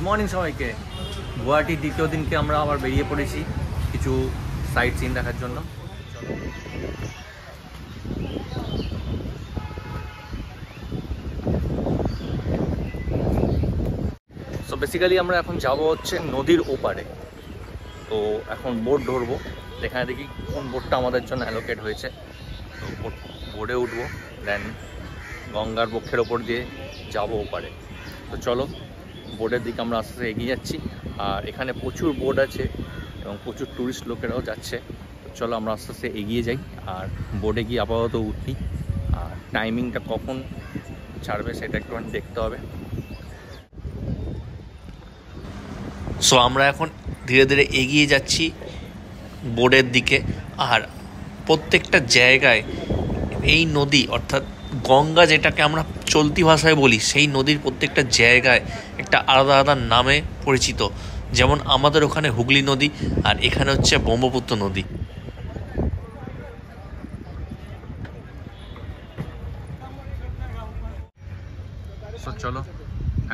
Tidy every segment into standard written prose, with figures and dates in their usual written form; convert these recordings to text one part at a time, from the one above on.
Morning সবাইকে। গুয়াহাটির দ্বিতীয় দিনকে আমরা আবার বেরিয়ে পড়েছি কিছু সাইট সিন দেখার জন্য। সো বেসিক্যালি আমরা এখন যাব হচ্ছে নদীর ওপারে। তো এখন বোট ধরবো, এখানে দেখি কোন বোটটা আমাদের জন্য অ্যালোকেট হয়েছে। তো বোটে উঠবো, দেন গঙ্গার বক্ষের ওপর দিয়ে যাব ওপারে। তো চলো, বোটের দিকে আমরা আস্তে আস্তে এগিয়ে যাচ্ছি। আর এখানে প্রচুর বোট আছে এবং প্রচুর ট্যুরিস্ট লোকেরাও যাচ্ছে। তো চলো আমরা আস্তে আস্তে এগিয়ে যাই আর বোটে গিয়ে আপাতত উঠি। আর টাইমিংটা কখন ছাড়বে সেটা একটুখানি দেখতে হবে। সো আমরা এখন ধীরে ধীরে এগিয়ে যাচ্ছি বোটের দিকে। আর প্রত্যেকটা জায়গায় এই নদী অর্থাৎ গঙ্গা, যেটাকে আমরা চলতি ভাষায় বলি, সেই নদীর প্রত্যেকটা জায়গায় একটা আলাদা আলাদা নামে পরিচিত। যেমন আমাদের ওখানে হুগলি নদী, আর এখানে হচ্ছে ব্রহ্মপুত্র নদী। তো চলো,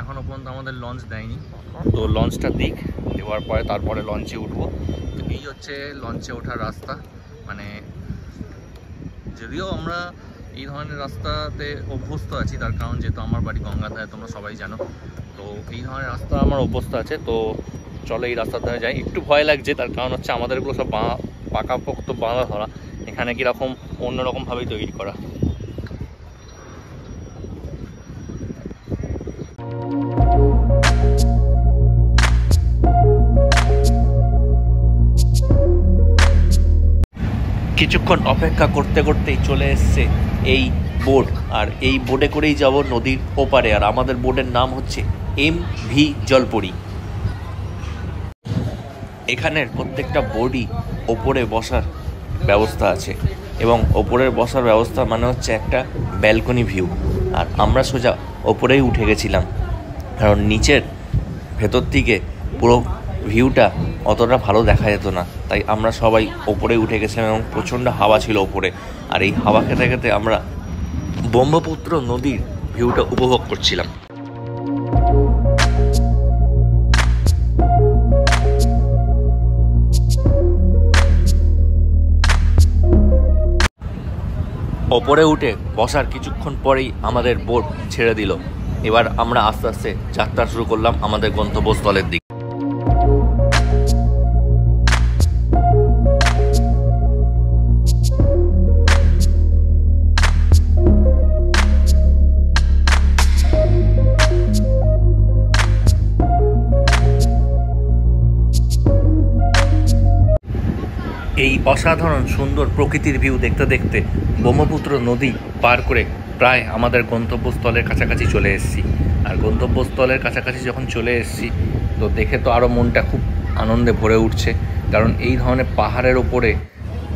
এখনো পর্যন্ত আমাদের লঞ্চ দেয়নি, তো লঞ্চটা দিক, দেওয়ার পরে তারপরে লঞ্চে উঠবো। তো এই হচ্ছে লঞ্চে ওঠার রাস্তা। মানে যদিও আমরা এই ধরনের রাস্তাতে অভ্যস্ত আছি, তার কারণ যেহেতু আমার বাড়ি গঙ্গাধারে, তোমরা সবাই জানো। তো এই ধরনের রাস্তা আমার অভ্যস্ত আছে। তো চলো এই রাস্তার ধারে যাই। একটু ভয় লাগছে, তার কারণ হচ্ছে আমাদেরগুলো সব পাকাপোক্ত বাঁধা ধরা, এখানে কীরকম অন্যরকমভাবেই তৈরি করা। কিছুক্ষণ অপেক্ষা করতে করতেই চলে এসছে এই বোট, আর এই বোটে করেই যাব নদীর ওপারে। আর আমাদের বোটের নাম হচ্ছে MV জলপরি। এখানের প্রত্যেকটা বোটই ওপরে বসার ব্যবস্থা আছে, এবং ওপরের বসার ব্যবস্থা মানে হচ্ছে একটা ব্যালকনি ভিউ। আর আমরা সোজা ওপরেই উঠে গেছিলাম, কারণ নিচের ভেতর থেকে পুরো ভিউটা অতটা ভালো দেখা যেত না, তাই আমরা সবাই ওপরে উঠে গেছিলাম এবং প্রচণ্ড হাওয়া ছিল ওপরে। আর এই হাওয়া খেতে খেতে আমরা ব্রহ্মপুত্র নদীর ভিউটা উপভোগ করছিলাম। ওপরে উঠে বসার কিছুক্ষণ পরেই আমাদের বোট ছেড়ে দিল। এবার আমরা আস্তে আস্তে যাত্রা শুরু করলাম আমাদের গন্তব্যস্থলের দিকে। এই অসাধারণ সুন্দর প্রকৃতির ভিউ দেখতে দেখতে ব্রহ্মপুত্র নদী পার করে প্রায় আমাদের গন্তব্যস্থলের কাছাকাছি চলে এসেছি। আর গন্তব্যস্থলের কাছাকাছি যখন চলে এসেছি, তো দেখে তো আরও মনটা খুব আনন্দে ভরে উঠছে, কারণ এই ধরনের পাহাড়ের ওপরে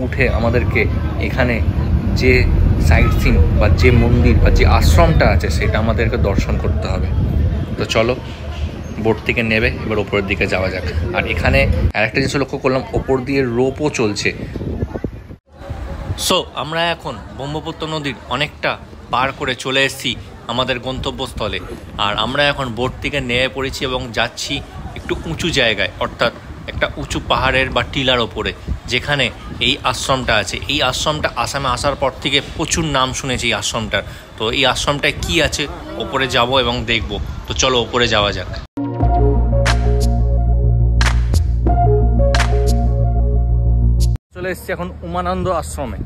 উঠে আমাদেরকে এখানে যে সাইট সিন বা যে মন্দির বা যে আশ্রমটা আছে সেটা আমাদেরকে দর্শন করতে হবে। তো চলো, বোট থেকে নেবে এবার ওপরের দিকে যাওয়া যাক। আর এখানে আরেকটা জিনিস লক্ষ্য করলাম, ওপর দিয়ে রোপও চলছে। সো আমরা এখন ব্রহ্মপুত্র নদীর অনেকটা পার করে চলে এসেছি আমাদের গন্তব্যস্থলে। আর আমরা এখন বোট থেকে নেমে পড়েছি এবং যাচ্ছি একটু উঁচু জায়গায়, অর্থাৎ একটা উঁচু পাহাড়ের বা টিলার ওপরে, যেখানে এই আশ্রমটা আছে। এই আশ্রমটা আসামে আসার পর থেকে প্রচুর নাম শুনেছি এই আশ্রমটার। তো এই আশ্রমটায় কি আছে ওপরে যাব এবং দেখব। তো চলো ওপরে যাওয়া যাক। চলে এসেছি এখন উমানন্দ আশ্রমে।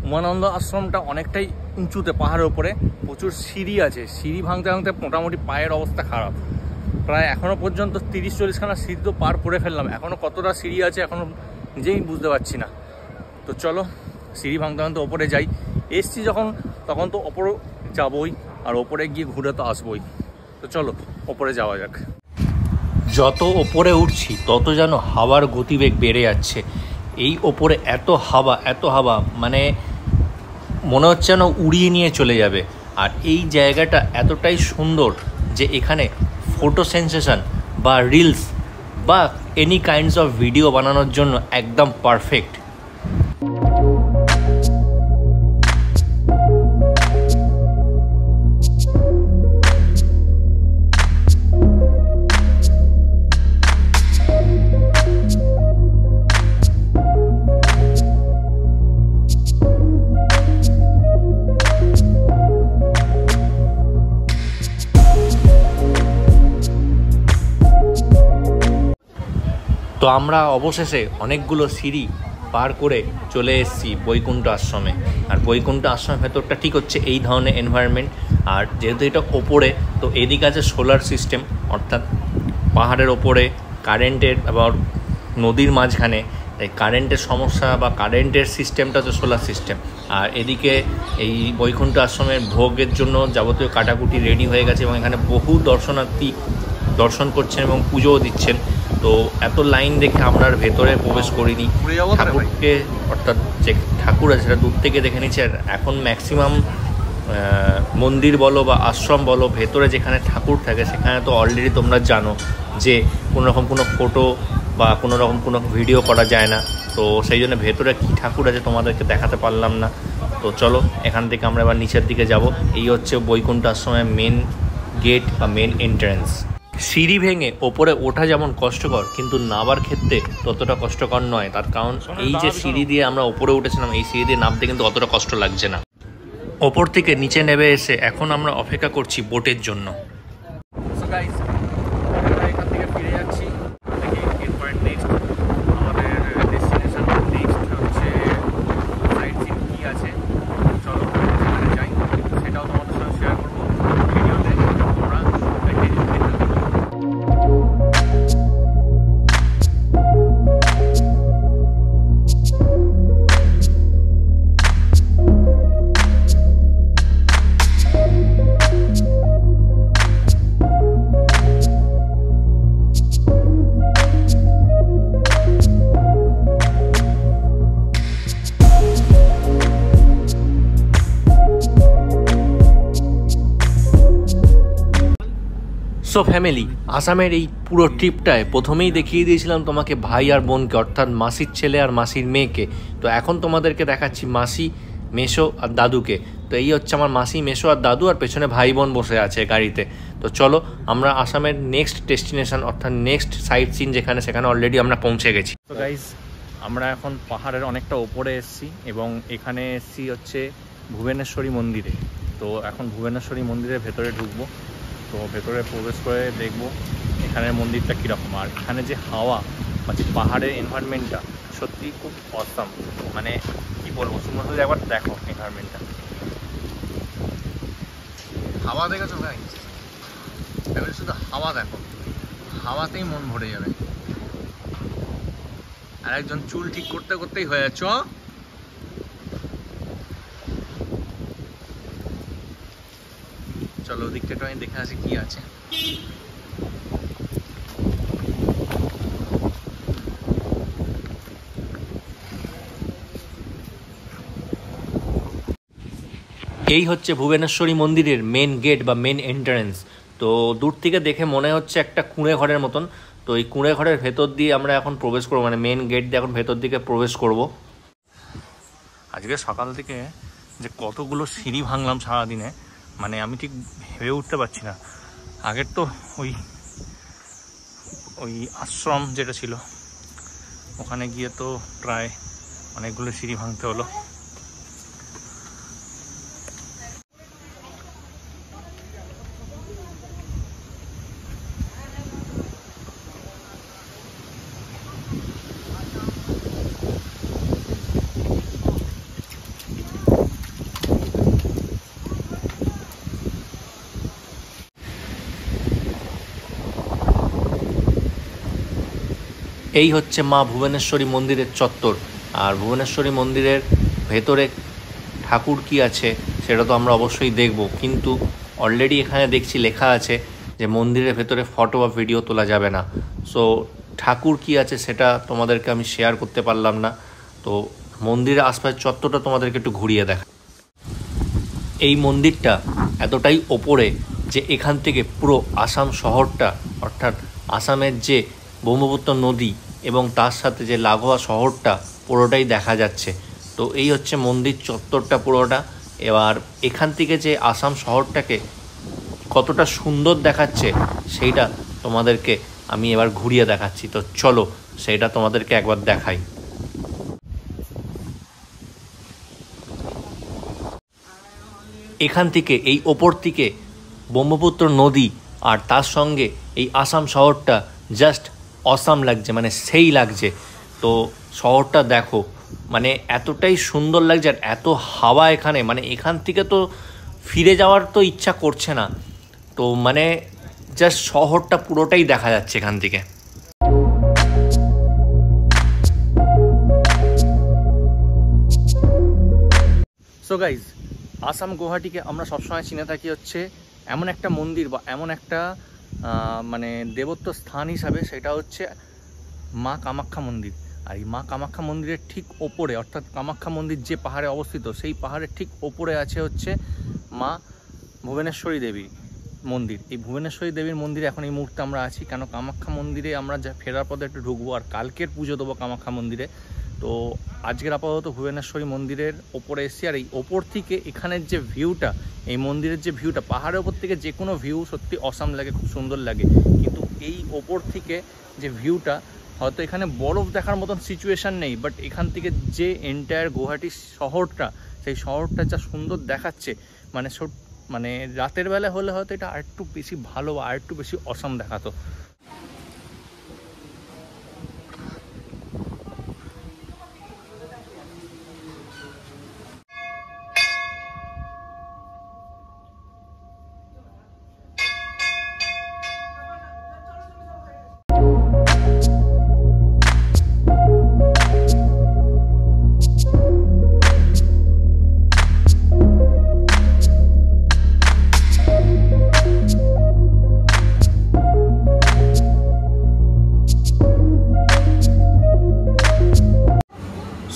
উমানন্দ আশ্রমটা অনেকটাই উঁচুতে, পাহাড়ের ওপরে, প্রচুর সিঁড়ি আছে। সিঁড়ি ভাঙতে ভাঙতে মোটামুটি পায়ের অবস্থা খারাপ। প্রায় এখনও পর্যন্ত 30-40 খানা সিঁড়ি তো পার করে ফেললাম, এখনও কতটা সিঁড়ি আছে এখনও নিজেই বুঝতে পারছি না। তো চলো সিঁড়ি ভাঙতে ভাঙতে ওপরে যাই। এসছি যখন, তখন তো ওপরে যাবই, আর ওপরে গিয়ে ঘুরে তো আসবোই। তো চলো ওপরে যাওয়া যাক। যত ওপরে উঠছি তত যেন হাওয়ার গতিবেগ বেড়ে যাচ্ছে। এই ওপরে এত হাওয়া, মানে মনে হচ্ছে যেন উড়িয়ে নিয়ে চলে যাবে। আর এই জায়গাটা এতটাই সুন্দর যে এখানে ফটো সেন্সেশন বা রিলস বা এনি কাইন্ডস অফ ভিডিও বানানোর জন্য একদম পারফেক্ট। তো আমরা অবশেষে অনেকগুলো সিঁড়ি পার করে চলে এসেছি বৈকুণ্ঠ আশ্রমে। আর বৈকুণ্ঠ আশ্রমের ভেতরটা ঠিক হচ্ছে এই ধরনের এনভায়রনমেন্ট। আর যেহেতু এটা ওপরে, তো এদিকে আছে সোলার সিস্টেম, অর্থাৎ পাহাড়ের ওপরে কারেন্টের আবার নদীর মাঝখানে, তাই কারেন্টের সমস্যা বা কারেন্টের সিস্টেমটা হচ্ছে সোলার সিস্টেম। আর এদিকে এই বৈকুণ্ঠ আশ্রমের ভোগের জন্য যাবতীয় কাটাকুটি রেডি হয়ে গেছে এবং এখানে বহু দর্শনার্থী দর্শন করছেন এবং পুজোও দিচ্ছেন। তো এত লাইন দেখে আমরা আর ভেতরে প্রবেশ করিনি। ঠাকুরকে, অর্থাৎ যে ঠাকুর আছে সেটা দূর থেকে দেখে নিচ্ছি। আর এখন ম্যাক্সিমাম মন্দির বলো বা আশ্রম বলো, ভেতরে যেখানে ঠাকুর থাকে সেখানে তো অলরেডি তোমরা জানো যে কোনো রকম কোনো ফটো বা কোনো রকম কোনো ভিডিও করা যায় না। তো সেই জন্য ভেতরে কী ঠাকুর আছে তোমাদেরকে দেখাতে পারলাম না। তো চলো এখান থেকে আমরা এবার নিচের দিকে যাব। এই হচ্ছে বৈকুণ্ঠ আশ্রমের মেন গেট বা মেন এন্ট্রান্স। সিঁড়ি ভেঙে ওপরে ওঠা যেমন কষ্টকর, কিন্তু নামার ক্ষেত্রে ততটা কষ্টকর নয়। তার কারণ এই যে সিঁড়ি দিয়ে আমরা ওপরে উঠেছিলাম, এই সিঁড়ি দিয়ে নামতে কিন্তু অতটা কষ্ট লাগছে না। ওপর থেকে নিচে নেমে এসে এখন আমরা অপেক্ষা করছি বোটের জন্য। এখান থেকে ফিরে যাচ্ছি। আমাদের ডেস্টিনেশন নেক্সট হচ্ছে সাইট সিন কী আছে, চলো সেখানে যাই, সেটাও তোমাদের সাথে শেয়ার করবো ভিডিওতে। তোমরা সো ফ্যামিলি, আসামের এই পুরো ট্রিপটায় প্রথমেই দেখিয়ে দিয়েছিলাম তোমাকে ভাই আর বোনকে, অর্থাৎ মাসির ছেলে আর মাসির মেয়েকে। তো এখন তোমাদেরকে দেখাচ্ছি মাসি, মেসো আর দাদুকে। তো এই হচ্ছে আমার মাসি, মেসো আর দাদু, আর পেছনে ভাই বোন বসে আছে গাড়িতে। তো চলো আমরা আসামের নেক্সট ডেস্টিনেশন অর্থাৎ নেক্সট সাইট সিন যেখানে, সেখানে অলরেডি আমরা পৌঁছে গেছি। তো গাইজ, আমরা এখন পাহাড়ের অনেকটা ওপরে এসেছি এবং এখানে এসেছি হচ্ছে ভুবনেশ্বরী মন্দিরে। তো এখন ভুবনেশ্বরী মন্দিরের ভেতরে ঢুকবো। তো ভেতরে প্রবেশ করে দেখবো এখানের মন্দিরটা কীরকম। আর এখানে যে হাওয়া বা যে পাহাড়ের এনভায়রনমেন্টটা সত্যি খুব অসাম। মানে কী বলবো, শুধু একবার দেখো এনভায়রনমেন্টটা। হাওয়া দেখেছো ভাই, এবারে শুধু হাওয়া দেখো, হাওয়াতেই মন ভরে যাবে। আর একজন চুল ঠিক করতে করতেই হয়ে যাচ্ছ। চলো ওদিকটা একটু আমি দেখে আসি কি আছে। এই হচ্ছে ভুবনেশ্বরী মন্দিরের মেন গেট বা মেন এন্ট্রান্স। তো দূর থেকে দেখে মনে হচ্ছে একটা কুঁড়ে ঘরের মতন। তো এই কুঁড়ে ঘরের ভেতর দিয়ে আমরা এখন প্রবেশ করবো, মানে মেন গেট দিয়ে এখন ভেতর দিকে প্রবেশ করব। আজকে সকাল থেকে যে কতগুলো সিঁড়ি ভাঙলাম সারাদিনে, মানে আমি ঠিক ভেবে উঠতে পারছি না। আগের তো ওই আশ্রম যেটা ছিল ওখানে গিয়ে তো প্রায় অনেকগুলো সিঁড়ি ভাঙতে হলো। এই হচ্ছে মা ভুবনেশ্বরী মন্দিরের চত্বর। আর ভুবনেশ্বরী মন্দিরের ভেতরে ঠাকুর কি আছে সেটা তো আমরা অবশ্যই দেখব, কিন্তু অলরেডি এখানে দেখছি লেখা আছে যে মন্দিরের ভেতরে ফটো বা ভিডিও তোলা যাবে না। সো ঠাকুর কি আছে সেটা তোমাদেরকে আমি শেয়ার করতে পারলাম না। তো মন্দিরের আশপাশের চত্বরটা তোমাদেরকে একটু ঘুরিয়ে দেখা। এই মন্দিরটা এতটাই ওপরে যে এখান থেকে পুরো আসাম শহরটা, অর্থাৎ আসামের যে ব্রহ্মপুত্র নদী এবং তার সাথে যে লাগোয়া শহরটা পুরোটাই দেখা যাচ্ছে। তো এই হচ্ছে মন্দির চত্বরটা পুরোটা। এবার এখান থেকে যে আসাম শহরটাকে কতটা সুন্দর দেখাচ্ছে সেইটা তোমাদেরকে আমি এবার ঘুরিয়ে দেখাচ্ছি। তো চলো সেইটা তোমাদেরকে একবার দেখাই। এখান থেকে এই ওপর থেকে ব্রহ্মপুত্র নদী আর তার সঙ্গে এই আসাম শহরটা জাস্ট অসাম লাগছে, মানে সেই লাগছে। তো শহরটা দেখো, মানে এতটাই সুন্দর লাগছে আর এত হাওয়া এখানে, মানে এখান থেকে তো ফিরে যাওয়ার তো ইচ্ছা করছে না। তো মানে জাস্ট শহরটা পুরোটাই দেখা যাচ্ছে এখান থেকে। সো গাইজ, আসাম গুয়াহাটিকে আমরা সবসময় চিনে থাকি হচ্ছে এমন একটা মন্দির বা এমন একটা মানে দেবত্ব স্থান হিসাবে, সেটা হচ্ছে মা কামাখ্যা মন্দির। আর এই মা কামাখ্যা মন্দিরের ঠিক ওপরে, অর্থাৎ কামাখ্যা মন্দির যে পাহাড়ে অবস্থিত, সেই পাহাড়ের ঠিক ওপরে আছে হচ্ছে মা ভুবনেশ্বরী দেবী মন্দির। এই ভুবনেশ্বরী দেবীর মন্দিরে এখন এই মুহূর্তে আমরা আছি, কেন কামাখ্যা মন্দিরে আমরা যা ফেরার পথে একটু ঢুকবো আর কালকের পুজো দেবো কামাখ্যা মন্দিরে। তো আজকের আপাতত ভুবনেশ্বরী মন্দিরের ওপরে এসেছি। আর এই ওপর থেকে এখানের যে ভিউটা, এই মন্দিরের যে ভিউটা, পাহাড়ের ওপর থেকে যে কোনো ভিউ সত্যি অসাম লাগে, খুব সুন্দর লাগে। কিন্তু এই ওপর থেকে যে ভিউটা, হয়তো এখানে বরফ দেখার মতন সিচুয়েশান নেই, বাট এখান থেকে যে এন্টায়ার গুয়াহাটি শহরটা, সেই শহরটা যা সুন্দর দেখাচ্ছে, মানে রাতের বেলা হলে হয়তো এটা আরেকটু বেশি ভালো বা আরেকটু বেশি অসাম দেখাতো।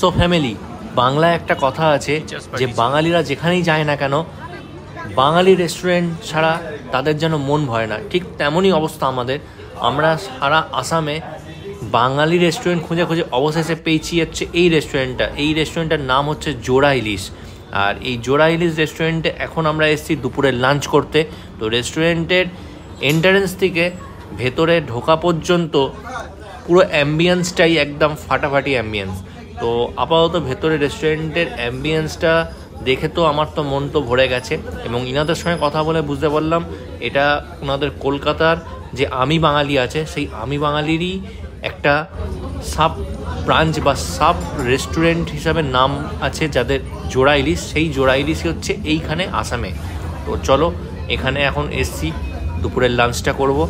সো ফ্যামিলি, বাংলায় একটা কথা আছে যে বাঙালিরা যেখানেই যায় না কেন, বাঙালি রেস্টুরেন্ট ছাড়া তাদের যেন মন ভয় না। ঠিক তেমনই অবস্থা আমাদের। আমরা সারা আসামে বাঙালি রেস্টুরেন্ট খুঁজে খুঁজে অবশেষে পেয়েছি হচ্ছে এই রেস্টুরেন্টটা। এই রেস্টুরেন্টটার নাম হচ্ছে জোড়া ইলিশ। আর এই জোড়া ইলিশ রেস্টুরেন্টে এখন আমরা এসেছি দুপুরে লাঞ্চ করতে। তো রেস্টুরেন্টের এন্ট্রান্স থেকে ভেতরে ঢোকা পর্যন্ত পুরো অ্যাম্বিয়েন্সটাই একদম ফাটাফাটি অ্যাম্বিয়েন্স। তো আপাতত ভেতরে রেস্টুরেন্টের অ্যাম্বিয়েন্সটা দেখে তো আমার তো মন তো ভরে গেছে, এবং ইনাদের সঙ্গে কথা বলে বুঝতে পারলাম এটা ওনাদের কলকাতার যে আমি বাঙালি আছে, সেই আমি বাঙালিরই একটা সাব ব্রাঞ্চ বা সাব রেস্টুরেন্ট হিসাবে নাম আছে, যাদের জোড়া ইলিশ। সেই জোড়া ইলিশই হচ্ছে এইখানে আসামে। তো চলো, এখানে এখন এসছি, দুপুরের লাঞ্চটা করব।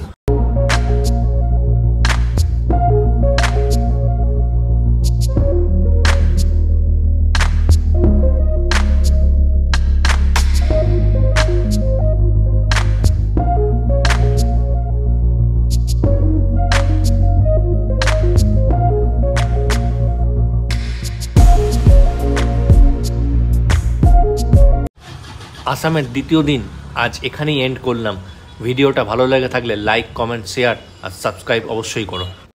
আসামের দ্বিতীয় দিন আজ এখানেই এন্ড করলাম। ভিডিওটা ভালো লেগে থাকলে লাইক, কমেন্ট, শেয়ার আর সাবস্ক্রাইব অবশ্যই করো।